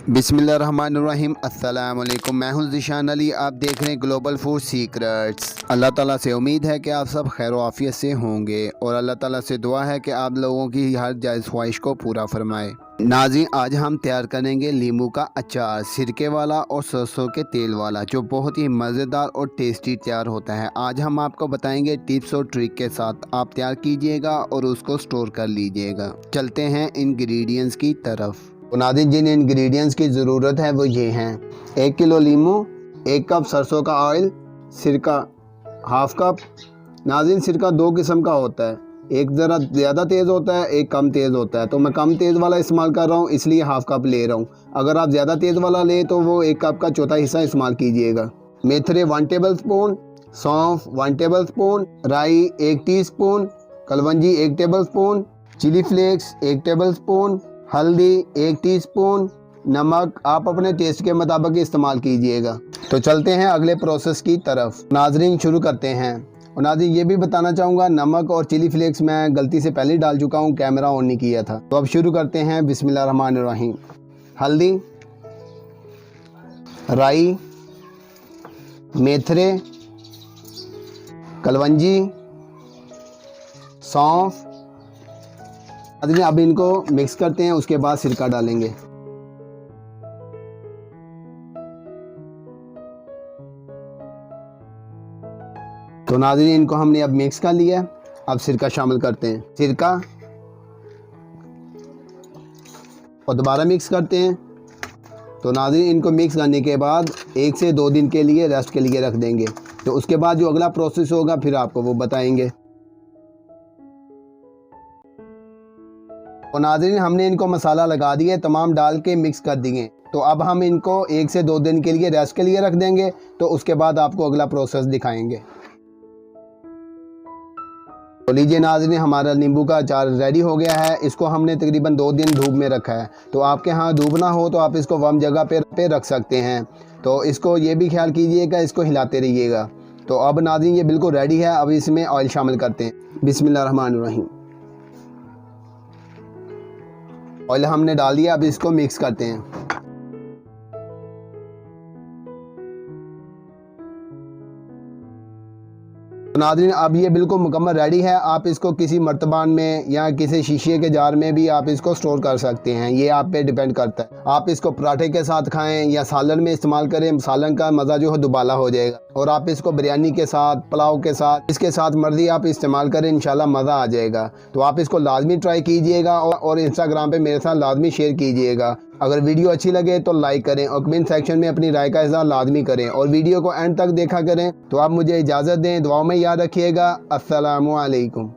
बिस्मिल्लाहिर्रहमानिर्रहीम। अस्सलाम वालेकुम। मैं हूं ज़ीशान अली। आप देख रहे हैं ग्लोबल फूड सीक्रेट्स। अल्लाह ताला से उम्मीद है कि आप सब खैर आफियत से होंगे और अल्लाह ताला से दुआ है कि आप लोगों की हर जायज़ ख्वाहिश को पूरा फरमाए। नाज़रीन, आज हम तैयार करेंगे नींबू का अचार, सिरके वाला और सरसों के तेल वाला, जो बहुत ही मज़ेदार और टेस्टी तैयार होता है। आज हम आपको बताएंगे टिप्स और ट्रिक के साथ। आप तैयार कीजिएगा और उसको स्टोर कर लीजिएगा। चलते हैं इंग्रेडिएंट्स की तरफ। नाज़रीन, जिन इंग्रेडिएंट्स की ज़रूरत है वो ये हैं: 1 किलो नींबू, 1 कप सरसों का ऑयल, सिरका हाफ कप। नाज़रीन, सिरका 2 किस्म का होता है, एक ज़रा ज़्यादा तेज़ होता है, एक कम तेज़ होता है। तो मैं कम तेज़ वाला इस्तेमाल कर रहा हूँ, इसलिए हाफ कप ले रहा हूँ। अगर आप ज़्यादा तेज़ वाला लें तो वो 1 कप का चौथा हिस्सा इस्तेमाल कीजिएगा। मेथरे 1 टेबल स्पून, सौंफ 1 टेबल स्पून, राई 1 टीस्पून, कलवंजी 1 tablespoon, chilli flakes 1 tablespoon, हल्दी 1 टीस्पून, नमक आप अपने टेस्ट के मुताबिक इस्तेमाल कीजिएगा। तो चलते हैं अगले प्रोसेस की तरफ। नाजरीन, शुरू करते हैं। और नाजरीन, ये भी बताना चाहूँगा, नमक और चिली फ्लेक्स मैं गलती से पहले डाल चुका हूँ, कैमरा ऑन नहीं किया था। तो अब शुरू करते हैं। बिस्मिल्लाहिर्रहमानिर्रहीम। हल्दी, राई, मेथरे, कलवंजी, सौंफ। अब इनको मिक्स करते हैं, उसके बाद सिरका डालेंगे। तो नाज़रीन, इनको हमने अब मिक्स कर लिया। अब सिरका शामिल करते हैं, सिरका, और दोबारा मिक्स करते हैं। तो नाज़रीन, इनको मिक्स करने के बाद 1 से 2 दिन के लिए रेस्ट के लिए रख देंगे। तो उसके बाद जो अगला प्रोसेस होगा फिर आपको वो बताएंगे। और नाज़रीन, हमने इनको मसाला लगा दिए, तमाम डाल के मिक्स कर दिए। तो अब हम इनको 1 से 2 दिन के लिए रेस्ट के लिए रख देंगे। तो उसके बाद आपको अगला प्रोसेस दिखाएंगे। तो लीजिए नाज़रीन, हमारा नींबू का अचार रेडी हो गया है। इसको हमने तकरीबन 2 दिन धूप में रखा है। तो आपके यहाँ धूप ना हो तो आप इसको वार्म जगह पे रख सकते हैं। तो इसको ये भी ख्याल कीजिएगा, इसको हिलाते रहिएगा। तो अब नाज़रीन, ये बिल्कुल रेडी है। अब इसमें ऑयल शामिल करते हैं। बिस्मिल्लाहिर्रहमानिर्रहीम। ऑयल हमने डाल दिया, अब इसको मिक्स करते हैं। नाज़रीन, अब ये बिल्कुल मुकम्मल रेडी है। आप इसको किसी मर्तबान में या किसी शीशे के जार में भी आप इसको स्टोर कर सकते हैं, ये आप पे डिपेंड करता है। आप इसको पराठे के साथ खाएं या सालन में इस्तेमाल करें, सालन का मज़ा जो है दुबाला हो जाएगा। और आप इसको बिरयानी के साथ, पुलाव के साथ, इसके साथ मर्जी आप इस्तेमाल करें, इंशाल्लाह मज़ा आ जाएगा। तो आप इसको लाजमी ट्राई कीजिएगा और इंस्टाग्राम पे मेरे साथ लाजमी शेयर कीजिएगा। अगर वीडियो अच्छी लगे तो लाइक करें और कमेंट सेक्शन में अपनी राय का इज़हार लाजमी करें और वीडियो को एंड तक देखा करें। तो आप मुझे इजाज़त दें, दुआओं में याद रखिएगा। अस्सलामु अलैकुम।